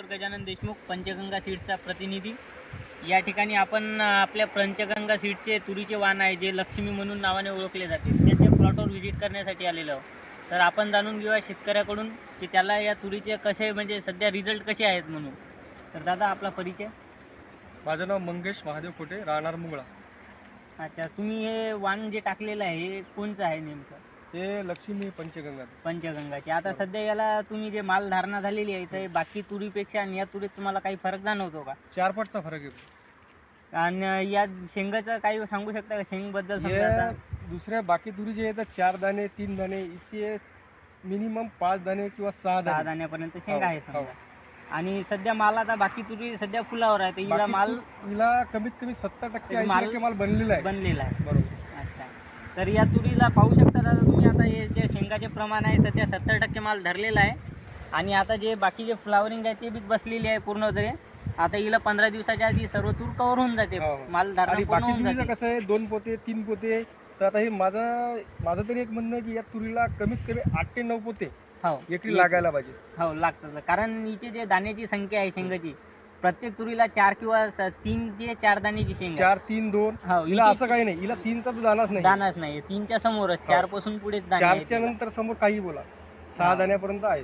गजानन देशमुख पंचगंगा सीड्सचा प्रतिनिधी. या ठिकाणी आपण आपल्या पंचगंगा सीड्सचे तुरीचे वाण आहे जे लक्ष्मी म्हणून नावाने ओळखले जाते त्याच्या प्लॉटवर व्हिजिट करण्यासाठी आलेलो आहोत. तर आपण जाणून घेऊया शेतकऱ्याकडून की त्याला या तुरीचे कसे म्हणजे सध्या रिझल्ट कसे आहेत म्हणून. तर दादा आपला परिचय. माझं नाव मंगेश महादेव कोटे, राहणार मुंगळा. अच्छा, तुम्ही हे वाण जे टाकलेलं आहे हे कोणचं आहे नेमकं? हे लक्ष्मी पंचगंगा. पंचगंगाची. आता सध्या याला तुम्ही जे माल धारणा झालेली आहे तर बाकी तुरीपेक्षा आणि या तुरीत तुम्हाला काही फरक जाणवतो का? 4 पटचा फरक येतो. आणि या शेंगाचं काही सांगू शकता का शेंगबद्दल? हे समजा आता दुसऱ्या बाकी तुरी जे येतात 4 दाणे 3 दाणे, इथे मिनिमम 5 दाणे किंवा 6 6 दाणे. दाण्यापर्यंत शेंगा आहे हो, समजा. आणि सध्या माल आता बाकी तुरी सध्या फुलावर आहे तर हिला माल हिला कमीत कमी 70% 80% माल माल बनलेला आहे. बनलेला आहे. बरोबर. अच्छा, तर या तुरीला पाहू शकता दादा तुम्ही आता हे जे शेंगाचे प्रमाण आहे सध्या 70% माल धरलेला आहे. आणि आता जे बाकी जे फ्लावरिंग आहे ते बी बसलेली आहे पूर्ण तरी. आता हिला 15 दिवसाच्या आधी सर्व तूर कव्हर होऊन जाते. हो. माल धारणा आणि पूर्ण बाकी होऊन तुरीचं जाते. कसं आहे 2 पोते 3 पोते. तर आता हे माझं तरी एक म्हणणं आहे की या तुरीला कमीत कमी 8 ते 9 पोते हो एकरी लागायला पाहिजे. हो लागतं. कारण हिचे जे दाण्याची संख्या आहे शेंगाची प्रत्येक तुरीला 4 किंवा 3 ते 4 दाण्याची शेंग आहे. 4 3 2. हो, हिला हिची असं काही नाही, हिला 3चा तो दानाच नाही. दानाच नाही. 3च्या समोरच 4 पासून पुढेच दाणे आहेत 4च्या तिला. नंतर समोर काही बोला 6 दाण्यापर्यंत आहे.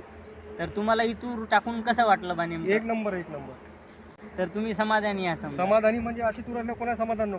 तर तुम्हाला ही तूर टाकून कसं वाटलं बा नेमकं? एक नंबर. तर तुम्ही समाधानी आहात समजा? समाधानी म्हणजे अशी तुर असल्या कोणा समाधान नको.